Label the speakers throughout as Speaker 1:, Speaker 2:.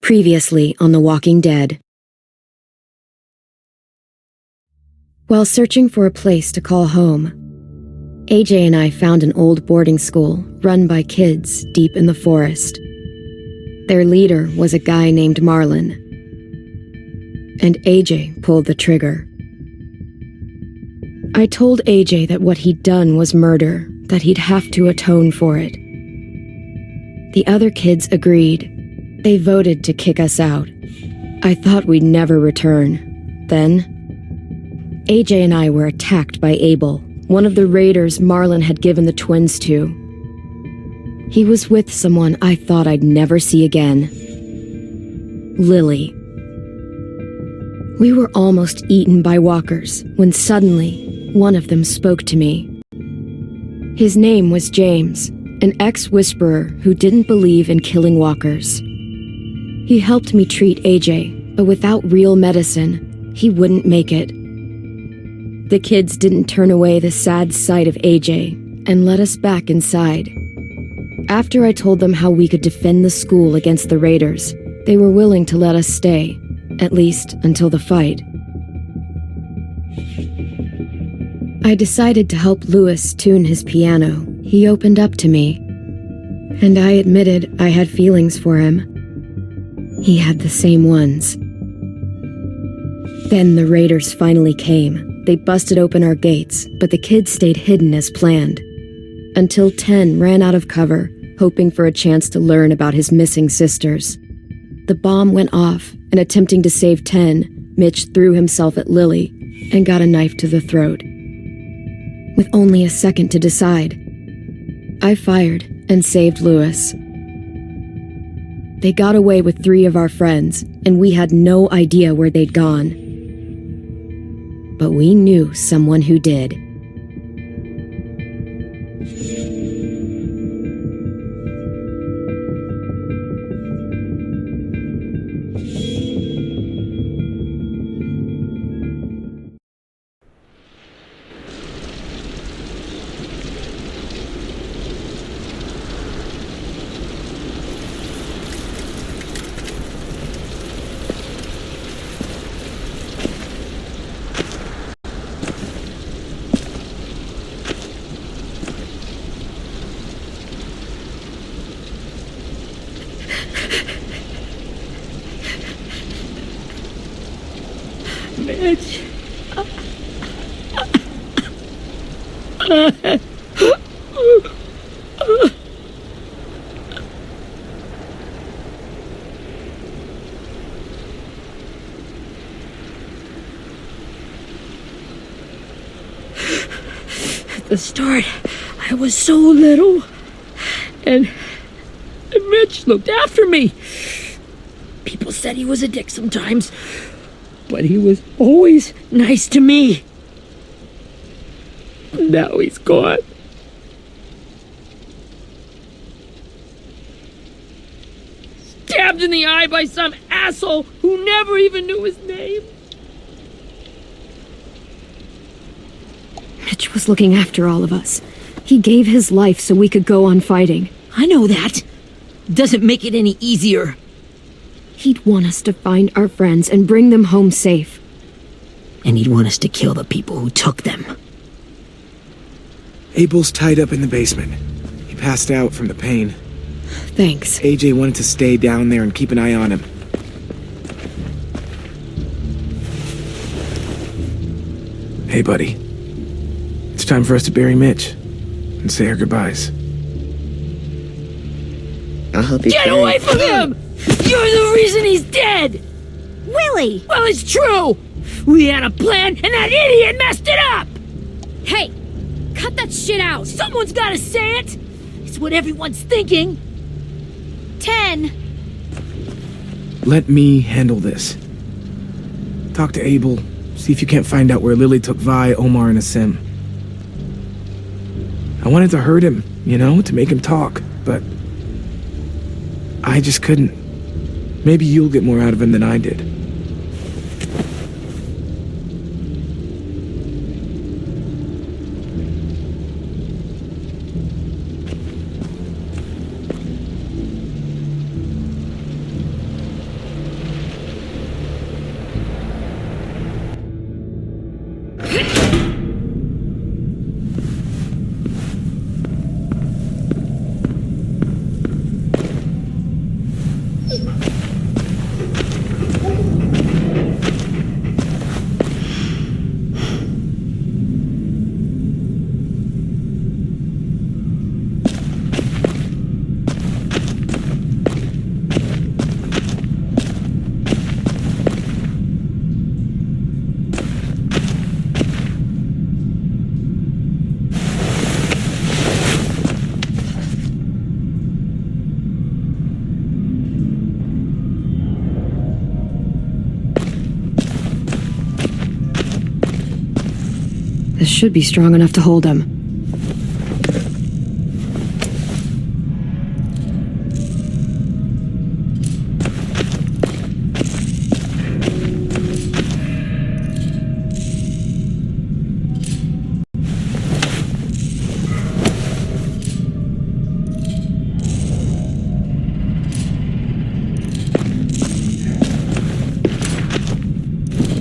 Speaker 1: Previously on The Walking Dead. While searching for a place to call home, AJ and I found an old boarding school run by kids deep in the forest. Their leader was a guy named Marlon, and AJ pulled the trigger. I told AJ that what he'd done was murder, that he'd have to atone for it. The other kids agreed. They voted to kick us out. I thought we'd never return. Then, AJ and I were attacked by Abel, one of the raiders Marlon had given the twins to. He was with someone I thought I'd never see again. Lily. We were almost eaten by walkers when suddenly one of them spoke to me. His name was James, an ex-whisperer who didn't believe in killing walkers. He helped me treat AJ, but without real medicine, he wouldn't make it. The kids didn't turn away the sad sight of AJ and let us back inside. After I told them how we could defend the school against the raiders, they were willing to let us stay, at least until the fight. I decided to help Louis tune his piano. He opened up to me, and I admitted I had feelings for him. He had the same ones. Then the raiders finally came. They busted open our gates, but the kids stayed hidden as planned. Until 10 ran out of cover, hoping for a chance to learn about his missing sisters. The bomb went off, and attempting to save 10, Mitch threw himself at Lily and got a knife to the throat. With only a second to decide, I fired and saved Louis. They got away with 3 of our friends, and we had no idea where they'd gone. But we knew someone who did.
Speaker 2: Mitch. At the start, I was so little, and Mitch looked after me. People said he was a dick sometimes, but he was always nice to me. Now he's gone. Stabbed in the eye by some asshole who never even knew his name.
Speaker 1: Mitch was looking after all of us. He gave his life so we could go on fighting.
Speaker 2: I know that. Doesn't make it any easier.
Speaker 1: He'd want us to find our friends and bring them home safe.
Speaker 2: And he'd want us to kill the people who took them.
Speaker 3: Abel's tied up in the basement. He passed out from the pain.
Speaker 1: Thanks.
Speaker 3: AJ wanted to stay down there and keep an eye on him. Hey, buddy. It's time for us to bury Mitch and say our goodbyes.
Speaker 4: I'll help you.
Speaker 2: Get away from him! You're the reason he's dead!
Speaker 5: Willie!
Speaker 2: Well, it's true! We had a plan, and that idiot messed it up!
Speaker 5: Hey! Cut that shit out!
Speaker 2: Someone's gotta say it! It's what everyone's thinking!
Speaker 5: 10!
Speaker 3: Let me handle this. Talk to Abel. See if you can't find out where Lily took Vi, Omar, and Asim. I wanted to hurt him, to make him talk, but I just couldn't. Maybe you'll get more out of him than I did.
Speaker 1: This should be strong enough to hold him.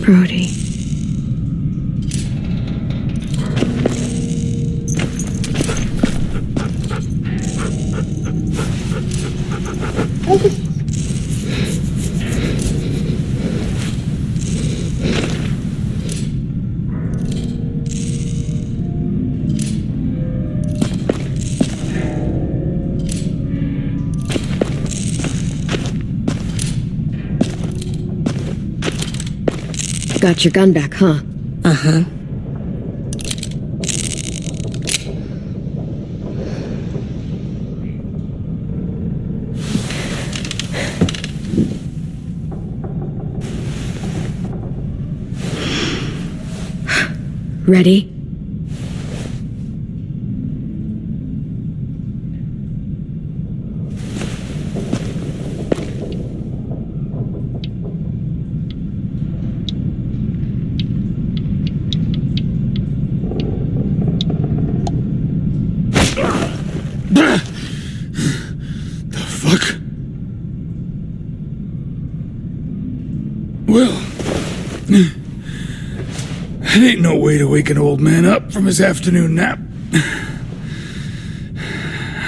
Speaker 1: Brody. Got your gun back, huh?
Speaker 2: Uh-huh.
Speaker 1: Ready?
Speaker 4: The fuck? Well, that ain't no way to wake an old man up from his afternoon nap.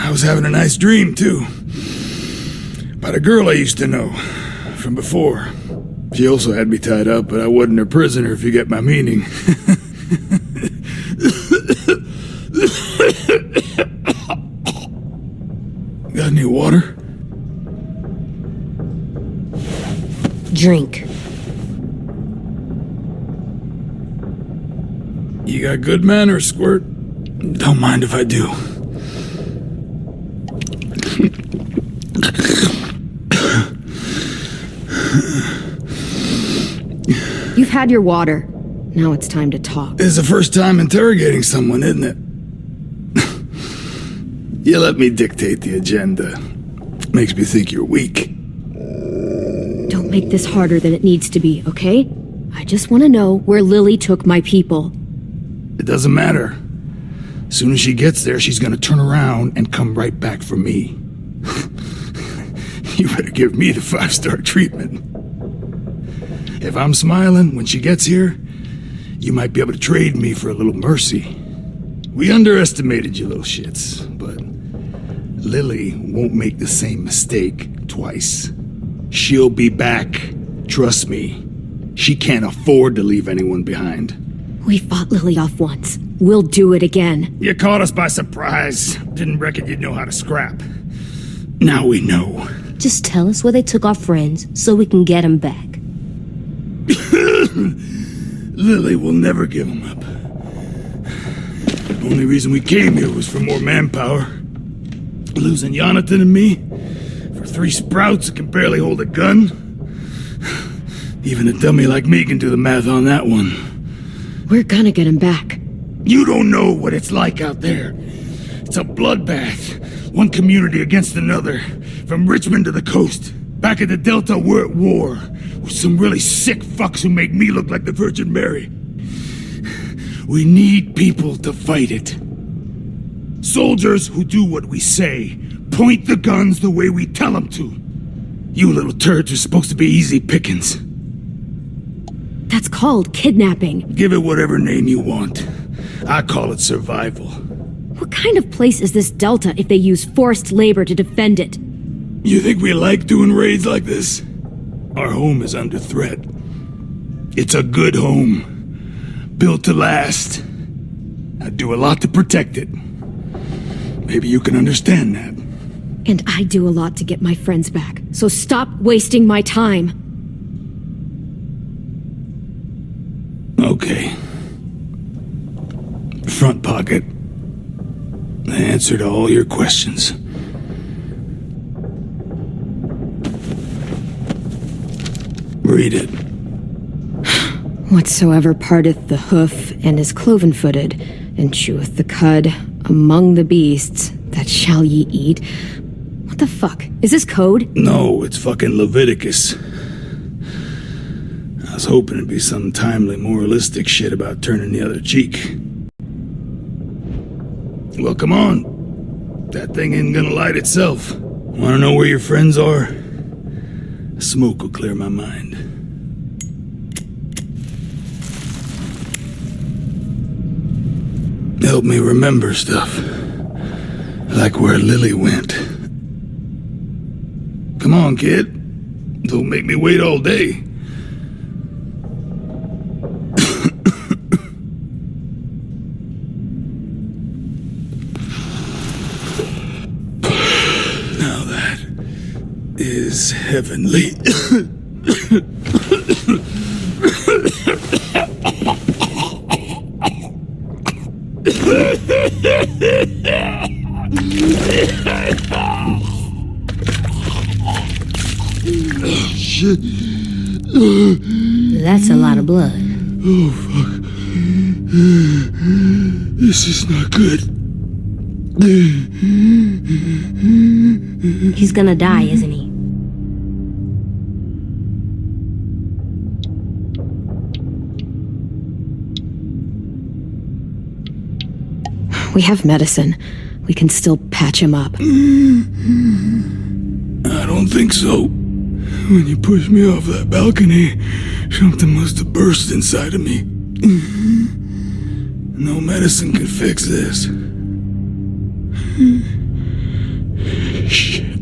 Speaker 4: I was having a nice dream, too. About a girl I used to know from before. She also had me tied up, but I wasn't her prisoner, if you get my meaning. Got any water?
Speaker 2: Drink.
Speaker 4: You got good manners, Squirt. Don't mind if I do.
Speaker 1: You've had your water. Now it's time to talk.
Speaker 4: It's the first time interrogating someone, isn't it? You let me dictate the agenda. Makes me think you're weak.
Speaker 1: Don't make this harder than it needs to be, okay? I just want to know where Lily took my people.
Speaker 4: It doesn't matter. As soon as she gets there, she's gonna turn around and come right back for me. You better give me the 5-star treatment. If I'm smiling when she gets here, you might be able to trade me for a little mercy. We underestimated you little shits, but Lily won't make the same mistake twice. She'll be back. Trust me. She can't afford to leave anyone behind.
Speaker 1: We fought Lily off once. We'll do it again.
Speaker 4: You caught us by surprise. Didn't reckon you'd know how to scrap. Now we know.
Speaker 2: Just tell us where they took our friends so we can get them back.
Speaker 4: Lily will never give them up. Only reason we came here was for more manpower. Losing Jonathan and me for 3 sprouts that can barely hold a gun. Even a dummy like me can do the math on that one.
Speaker 1: We're gonna get him back.
Speaker 4: You don't know what it's like out there. It's a bloodbath. One community against another. From Richmond to the coast. Back at the Delta, we're at war. With some really sick fucks who make me look like the Virgin Mary. We need people to fight it. Soldiers who do what we say. Point the guns the way we tell them to. You little turds are supposed to be easy pickings.
Speaker 1: That's called kidnapping.
Speaker 4: Give it whatever name you want. I call it survival.
Speaker 1: What kind of place is this Delta if they use forced labor to defend it?
Speaker 4: You think we like doing raids like this? Our home is under threat. It's a good home. Built to last. I do a lot to protect it. Maybe you can understand that.
Speaker 1: And I do a lot to get my friends back. So stop wasting my time.
Speaker 4: Okay. Front pocket. The answer to all your questions. Read it.
Speaker 1: Whatsoever parteth the hoof and is cloven-footed, and cheweth the cud among the beasts, that shall ye eat. What the fuck? Is this code?
Speaker 4: No, it's fucking Leviticus. I was hoping it'd be some timely moralistic shit about turning the other cheek. Well, come on. That thing ain't gonna light itself. Wanna know where your friends are? Smoke will clear my mind. Help me remember stuff. Like where Lily went. Come on, kid. Don't make me wait all day. Now that is heavenly. Shit.
Speaker 2: That's a lot of blood.
Speaker 4: Oh, fuck. This is not good.
Speaker 2: He's gonna die, isn't he?
Speaker 1: We have medicine. We can still patch him up.
Speaker 4: I don't think so. When you pushed me off that balcony, something must have burst inside of me. No medicine can fix this. Shit.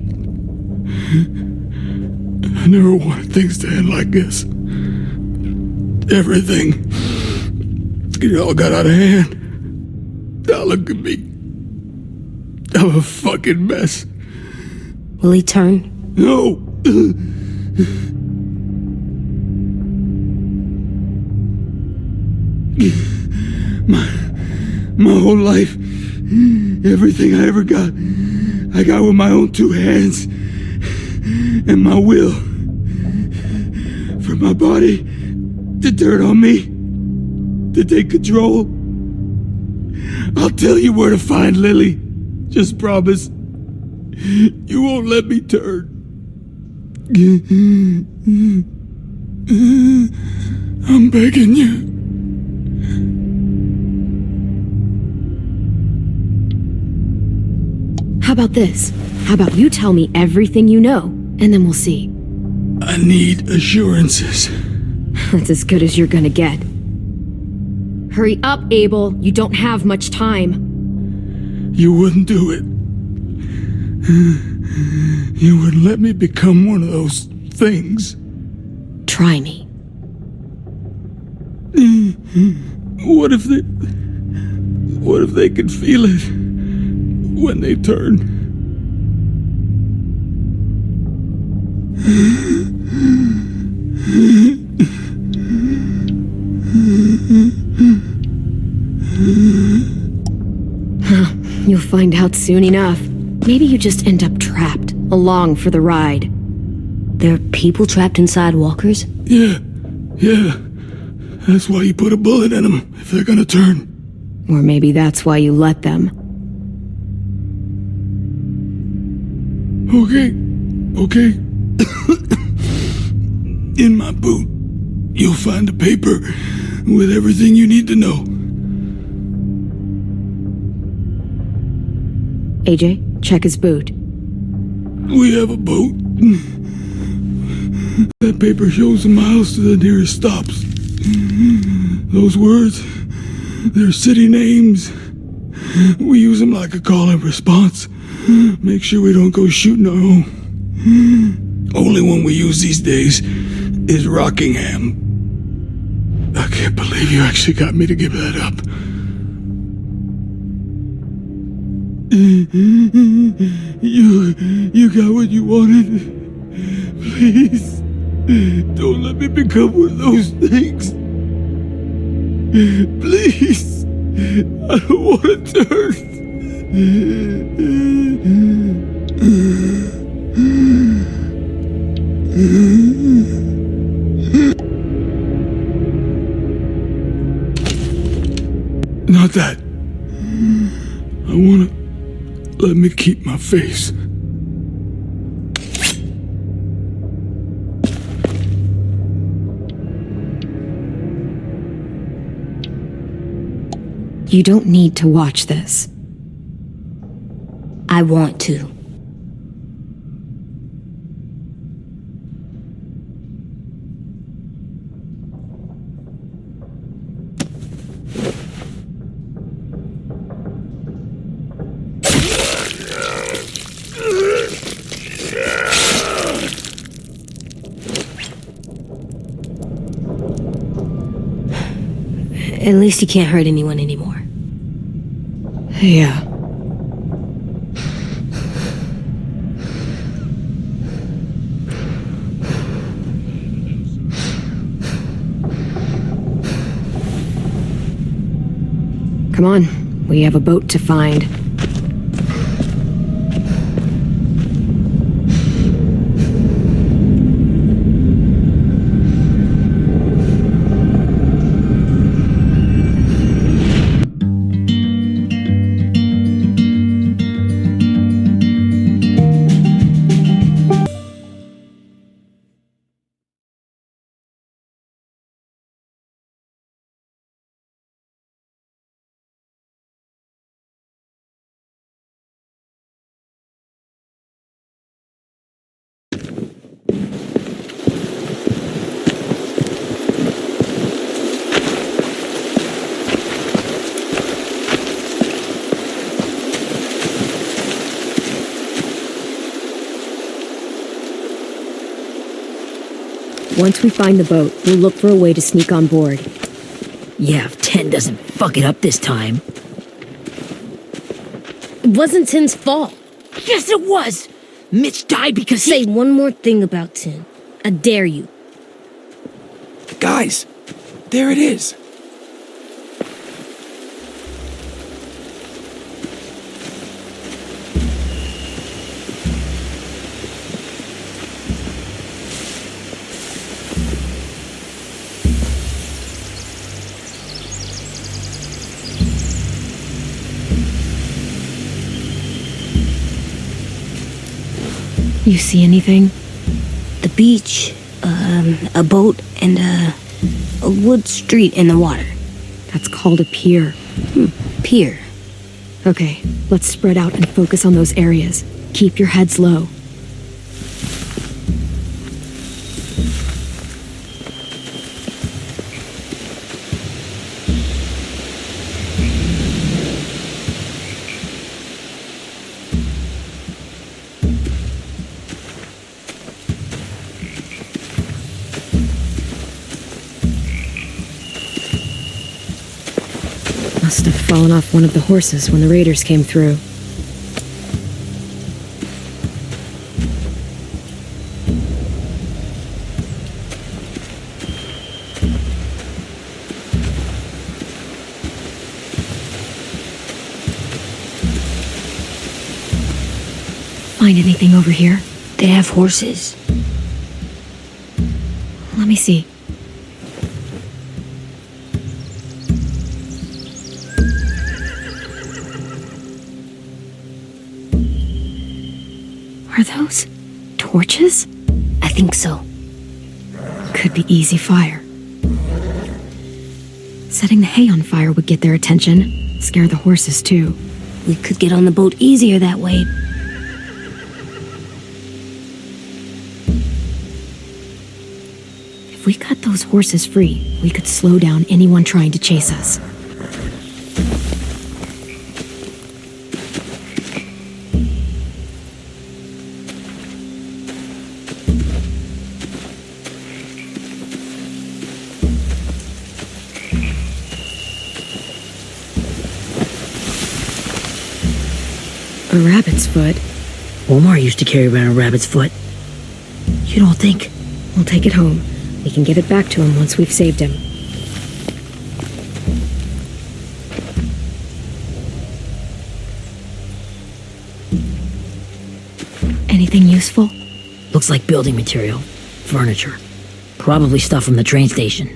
Speaker 4: I never wanted things to end like this. Everything. It all got out of hand. Now look at me. I'm a fucking mess.
Speaker 2: Will he turn?
Speaker 4: No! My whole life, everything I ever got, I got with my own two hands and my will. For my body to turn on me, to take control. I'll tell you where to find Lily. Just promise you won't let me turn. I'm begging you.
Speaker 1: How about this? How about you tell me everything you know, and then we'll see.
Speaker 4: I need assurances.
Speaker 1: That's as good as you're gonna get. Hurry up, Abel. You don't have much time.
Speaker 4: You wouldn't do it. You wouldn't let me become one of those things.
Speaker 1: Try me.
Speaker 4: What if they could feel it when they turn?
Speaker 1: You'll find out soon enough. Maybe you just end up trapped, along for the ride.
Speaker 2: There are people trapped inside walkers?
Speaker 4: Yeah. That's why you put a bullet in them, if they're gonna turn.
Speaker 1: Or maybe that's why you let them.
Speaker 4: Okay. In my boot, you'll find a paper with everything you need to know.
Speaker 1: AJ, check his boot.
Speaker 4: We have a boat. That paper shows the miles to the nearest stops. Those words, they're city names. We use them like a call and response. Make sure we don't go shooting our own. Only one we use these days is Rockingham. I can't believe you actually got me to give that up. You got what you wanted. Please, don't let me become one of those things. Please, I don't want to turn. Not that. I wanna... Let me keep my face.
Speaker 1: You don't need to watch this.
Speaker 2: I want to. At least you can't hurt anyone anymore.
Speaker 1: Yeah. Come on, we have a boat to find. Once we find the boat, we'll look for a way to sneak on board.
Speaker 2: Yeah, if 10 doesn't fuck it up this time.
Speaker 6: It wasn't Tin's fault.
Speaker 2: Yes, it was! Mitch died because
Speaker 6: Say one more thing about Tin. I dare you.
Speaker 3: Guys, there it is.
Speaker 1: You see anything?
Speaker 2: the beach, a boat, and a wood street in the water.
Speaker 1: That's called a pier.
Speaker 2: Pier.
Speaker 1: Okay, let's spread out and focus on those areas. Keep your heads low. Must have fallen off one of the horses when the raiders came through. Find anything over here?
Speaker 2: They have horses.
Speaker 1: Let me see. Are those torches?
Speaker 2: I think so.
Speaker 1: Could be easy fire. Setting the hay on fire would get their attention. Scare the horses, too.
Speaker 2: We could get on the boat easier that way.
Speaker 1: If we cut those horses free, we could slow down anyone trying to chase us. A rabbit's foot?
Speaker 2: Omar used to carry around a rabbit's foot. You don't think?
Speaker 1: We'll take it home. We can give it back to him once we've saved him. Anything useful?
Speaker 2: Looks like building material. Furniture. Probably stuff from the train station.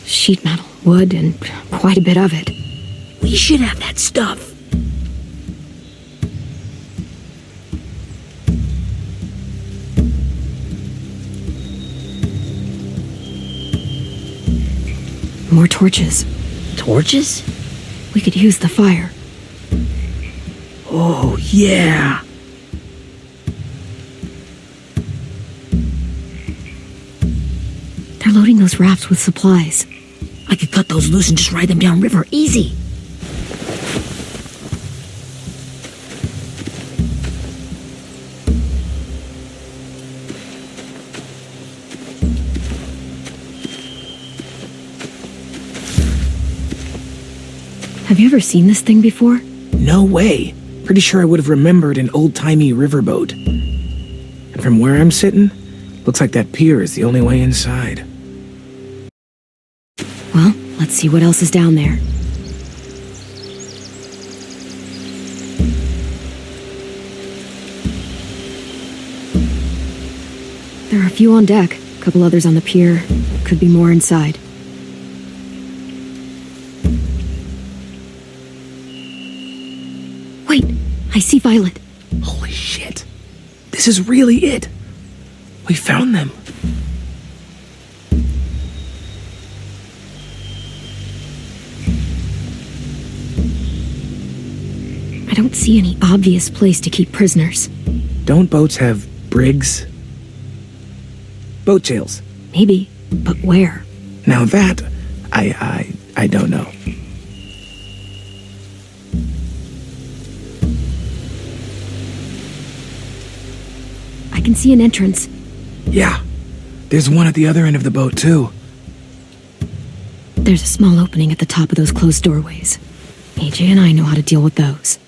Speaker 1: Sheet metal, wood, and quite a bit of it.
Speaker 2: We should have that stuff.
Speaker 1: More torches.
Speaker 2: Torches?
Speaker 1: We could use the fire.
Speaker 2: Oh, yeah.
Speaker 1: They're loading those rafts with supplies.
Speaker 2: I could cut those loose and just ride them downriver, easy.
Speaker 1: Have you ever seen this thing before?
Speaker 3: No way. Pretty sure I would have remembered an old-timey riverboat. And from where I'm sitting, looks like that pier is the only way inside.
Speaker 1: Well, let's see what else is down there. There are a few on deck, a couple others on the pier. Could be more inside. Wait, I see Violet.
Speaker 3: Holy shit. This is really it. We found them.
Speaker 1: I don't see any obvious place to keep prisoners.
Speaker 3: Don't boats have brigs? Boat jails.
Speaker 1: Maybe, but where?
Speaker 3: Now that, I don't know.
Speaker 1: I can see an entrance.
Speaker 3: Yeah, there's one at the other end of the boat, too.
Speaker 1: There's a small opening at the top of those closed doorways. AJ and I know how to deal with those.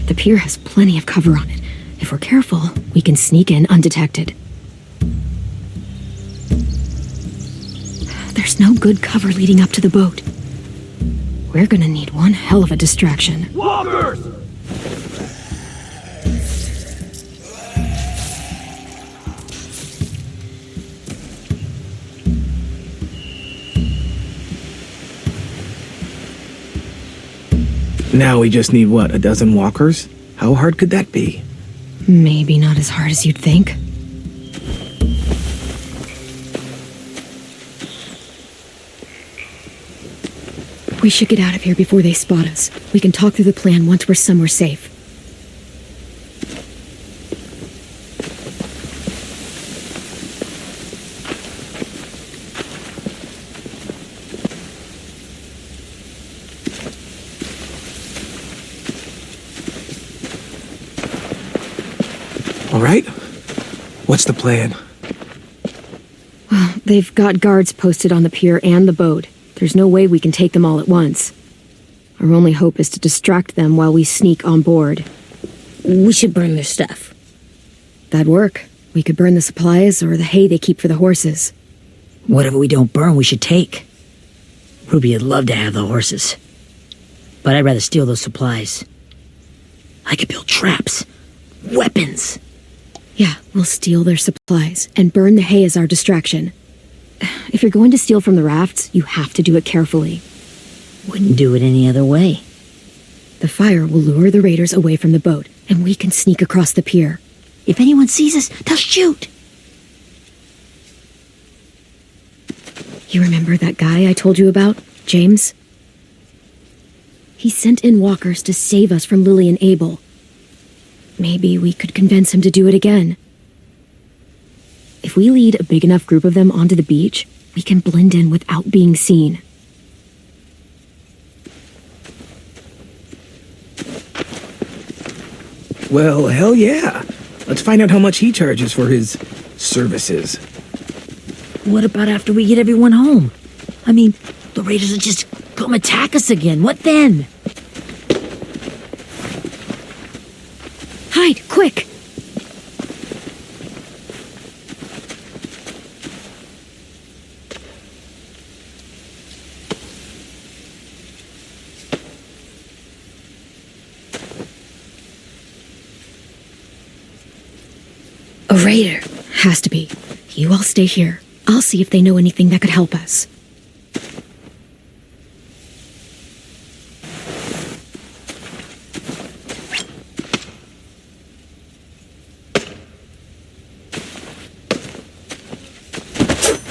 Speaker 1: The pier has plenty of cover on it. If we're careful, we can sneak in undetected. There's no good cover leading up to the boat. We're gonna need one hell of a distraction.
Speaker 4: Walkers!
Speaker 3: Now we just need, what, a dozen walkers? How hard could that be?
Speaker 1: Maybe not as hard as you'd think. We should get out of here before they spot us. We can talk through the plan once we're somewhere safe.
Speaker 3: All right. What's the plan?
Speaker 1: Well, they've got guards posted on the pier and the boat. There's no way we can take them all at once. Our only hope is to distract them while we sneak on board.
Speaker 6: We should burn their stuff.
Speaker 1: That'd work. We could burn the supplies or the hay they keep for the horses.
Speaker 2: Whatever we don't burn, we should take. Ruby would love to have the horses. But I'd rather steal those supplies. I could build traps. Weapons.
Speaker 1: Yeah, we'll steal their supplies and burn the hay as our distraction. If you're going to steal from the rafts, you have to do it carefully.
Speaker 2: Wouldn't do it any other way.
Speaker 1: The fire will lure the raiders away from the boat, and we can sneak across the pier.
Speaker 2: If anyone sees us, they'll shoot.
Speaker 1: You remember that guy I told you about, James? He sent in walkers to save us from Lily and Abel. Maybe we could convince him to do it again. If we lead a big enough group of them onto the beach, we can blend in without being seen.
Speaker 3: Well, hell yeah. Let's find out how much he charges for his services.
Speaker 2: What about after we get everyone home? I mean, the raiders will just come attack us again. What then?
Speaker 1: Hide, quick!
Speaker 6: A raider.
Speaker 1: Has to be. You all stay here. I'll see if they know anything that could help us.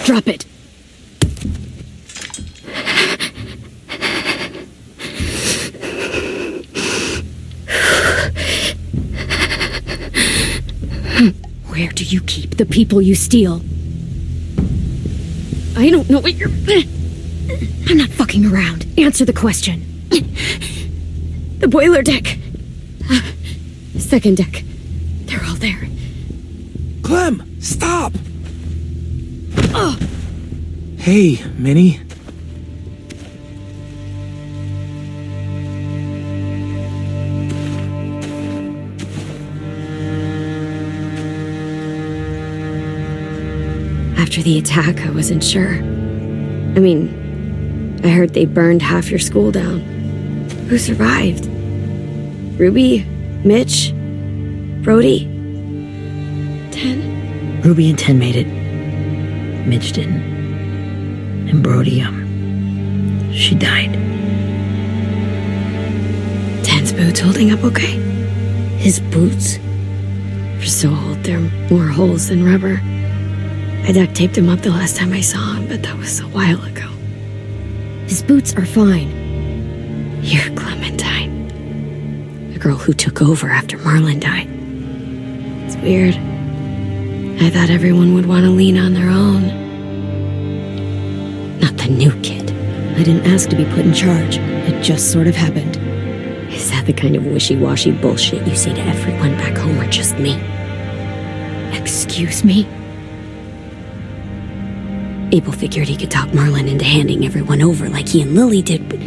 Speaker 1: Drop it. Where do you keep the people you steal? I don't know what you're... I'm not fucking around. Answer the question. The boiler deck. Second deck. They're all there.
Speaker 3: Clem, stop! Hey, Minnie.
Speaker 1: After the attack, I wasn't sure. I mean, I heard they burned half your school down. Who survived? Ruby? Mitch? Brody? 10?
Speaker 6: Ruby and 10 made it. Mitch didn't. And Brody, she died.
Speaker 1: 10's boots holding up okay?
Speaker 6: His boots?
Speaker 1: They're so old, there are more holes than rubber. I duct taped him up the last time I saw him, but that was a while ago. His boots are fine. You're Clementine. The girl who took over after Marlon died. It's weird. I thought everyone would want to lean on their own. Not the new kid. I didn't ask to be put in charge. It just sort of happened. Is that the kind of wishy-washy bullshit you say to everyone back home, or just me? Excuse me? Abel figured he could talk Marlon into handing everyone over like he and Lily did, but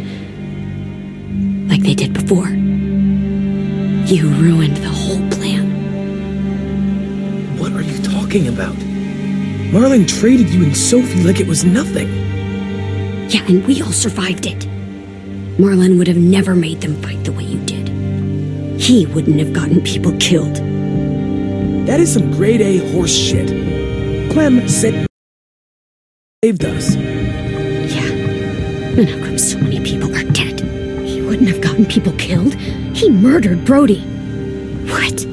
Speaker 1: like they did before. You ruined the whole plan.
Speaker 3: What are you talking about? Marlon traded you and Sophie like it was nothing.
Speaker 1: Yeah, and we all survived it. Marlon would have never made them fight the way you did. He wouldn't have gotten people killed.
Speaker 3: That is some grade A horse shit. Clem said saved us.
Speaker 1: Yeah. And how come so many people are dead? He wouldn't have gotten people killed. He murdered Brody. What?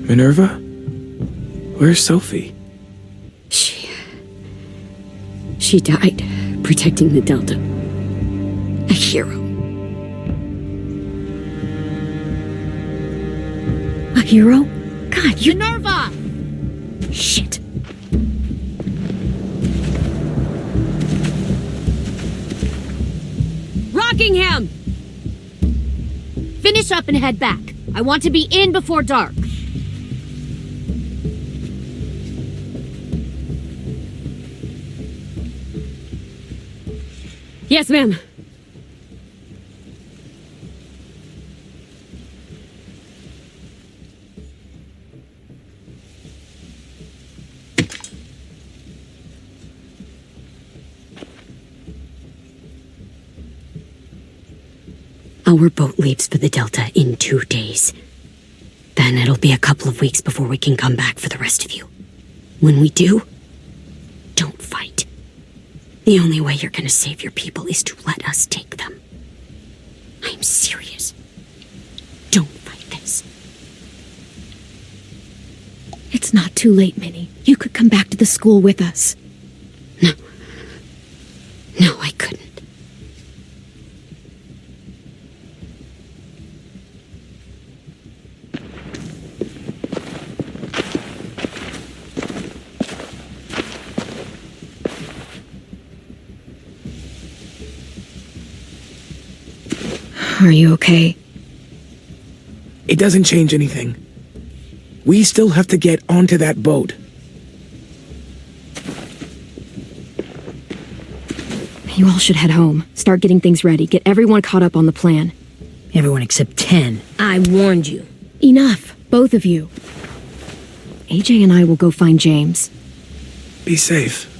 Speaker 3: Minerva? Where's Sophie?
Speaker 1: She died protecting the Delta. A hero. A hero? God, you...
Speaker 5: Minerva!
Speaker 1: Shit.
Speaker 5: Rockingham! Finish up and head back. I want to be in before dark.
Speaker 1: Yes, ma'am. Our boat leaves for the Delta in 2 days. Then it'll be a couple of weeks before we can come back for the rest of you. When we do, don't fight. The only way you're gonna save your people is to let us take them. I'm serious. Don't fight this. It's not too late, Minnie. You could come back to the school with us. No. No, I couldn't. Are you okay?
Speaker 3: It doesn't change anything. We still have to get onto that boat.
Speaker 1: You all should head home. Start getting things ready. Get everyone caught up on the plan.
Speaker 6: Everyone except 10. I warned you.
Speaker 1: Enough, both of you. AJ and I will go find James.
Speaker 3: Be safe.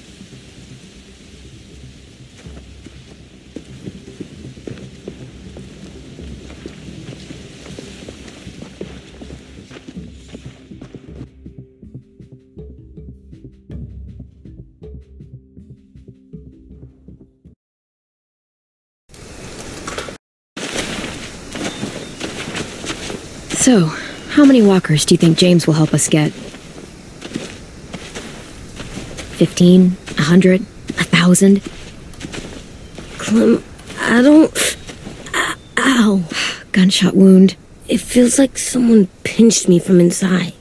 Speaker 1: So, how many walkers do you think James will help us get? 15? 100? 1,000?
Speaker 2: Clem, I don't... Ow.
Speaker 1: Gunshot wound.
Speaker 2: It feels like someone pinched me from inside.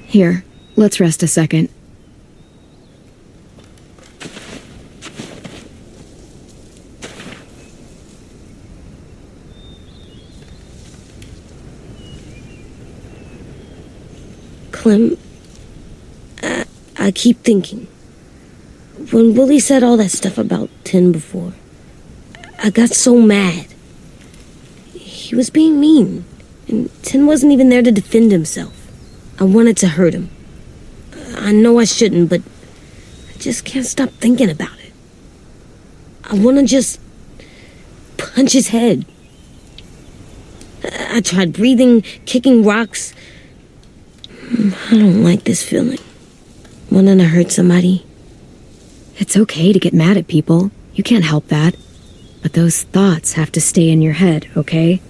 Speaker 1: Here, let's rest a second.
Speaker 2: Clem, I keep thinking. When Willie said all that stuff about Tin before, I got so mad. He was being mean, and Tin wasn't even there to defend himself. I wanted to hurt him. I know I shouldn't, but I just can't stop thinking about it. I want to just punch his head. I tried breathing, kicking rocks. I don't like this feeling. Wanting to hurt somebody.
Speaker 1: It's okay to get mad at people. You can't help that. But those thoughts have to stay in your head, okay?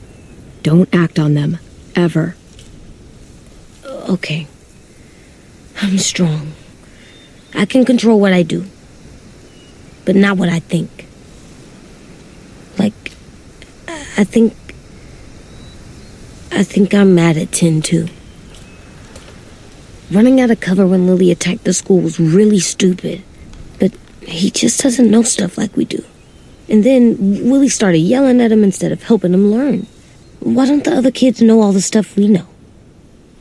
Speaker 1: Don't act on them. Ever.
Speaker 2: Okay. I'm strong. I can control what I do. But not what I think. Like, I think I'm mad at Tin, too. Running out of cover when Lily attacked the school was really stupid. But he just doesn't know stuff like we do. And then Willie started yelling at him instead of helping him learn. Why don't the other kids know all the stuff we know?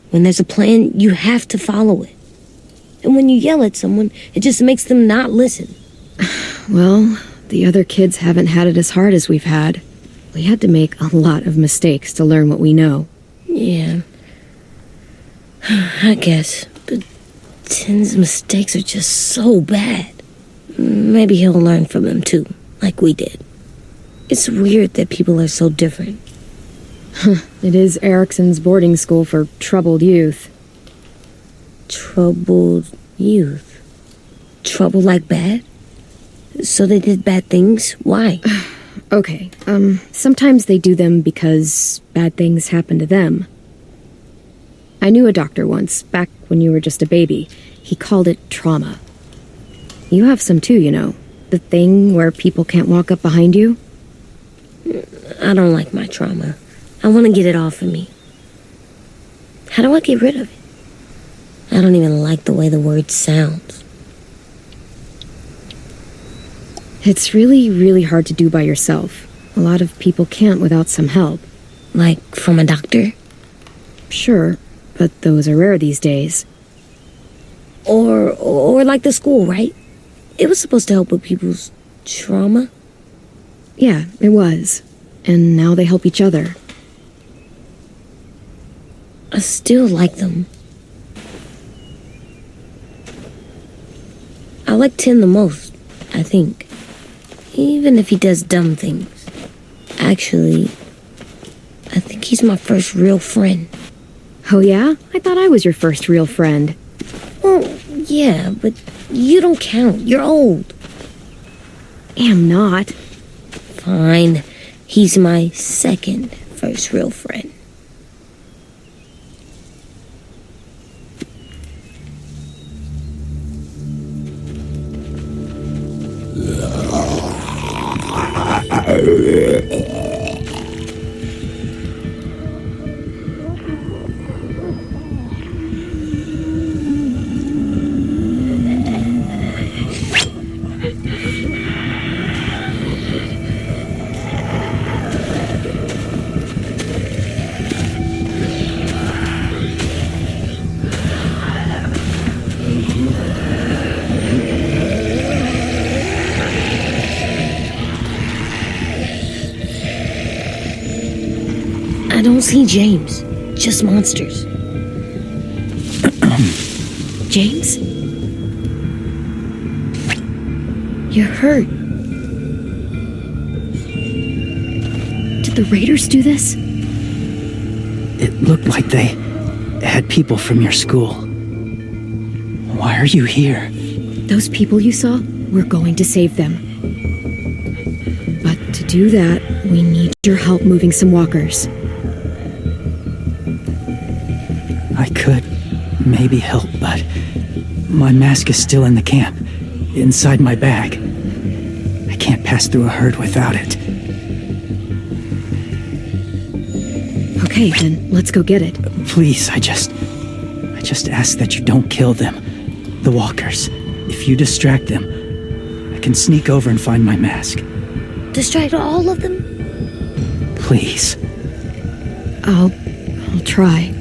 Speaker 2: When there's a plan, you have to follow it. And when you yell at someone, it just makes them not listen.
Speaker 1: Well, the other kids haven't had it as hard as we've had. We had to make a lot of mistakes to learn what we know.
Speaker 2: Yeah. I guess. But Tin's mistakes are just so bad. Maybe he'll learn from them too, like we did. It's weird that people are so different.
Speaker 1: It is Erickson's boarding school for troubled youth.
Speaker 2: Troubled youth? Trouble like bad? So they did bad things? Why?
Speaker 1: Okay, sometimes they do them because bad things happen to them. I knew a doctor once, back when you were just a baby. He called it trauma. You have some too, you know. The thing where people can't walk up behind you.
Speaker 2: I don't like my trauma. I want to get it off of me. How do I get rid of it? I don't even like the way the word sounds.
Speaker 1: It's really, really hard to do by yourself. A lot of people can't without some help.
Speaker 2: Like from a doctor?
Speaker 1: Sure, but those are rare these days.
Speaker 2: Or like the school, right? It was supposed to help with people's trauma.
Speaker 1: Yeah, it was. And now they help each other.
Speaker 2: I still like them. I like Tin the most, I think. Even if he does dumb things. Actually, I think he's my first real friend.
Speaker 1: Oh yeah? I thought I was your first real friend.
Speaker 2: Well, yeah, but you don't count. You're old.
Speaker 1: Am not.
Speaker 2: Fine. He's my second first real friend. I don't see James, just monsters.
Speaker 1: James? You're hurt. Did the raiders do this?
Speaker 7: It looked like they had people from your school. Why are you here?
Speaker 1: Those people you saw, we're going to save them. But to do that, we need your help moving some walkers.
Speaker 7: I could maybe help, but my mask is still in the camp, inside my bag. I can't pass through a herd without it.
Speaker 1: Okay, then let's go get it.
Speaker 7: Please, I just ask that you don't kill them. The walkers. If you distract them, I can sneak over and find my mask.
Speaker 5: Distract all of them?
Speaker 7: Please.
Speaker 1: I'll try.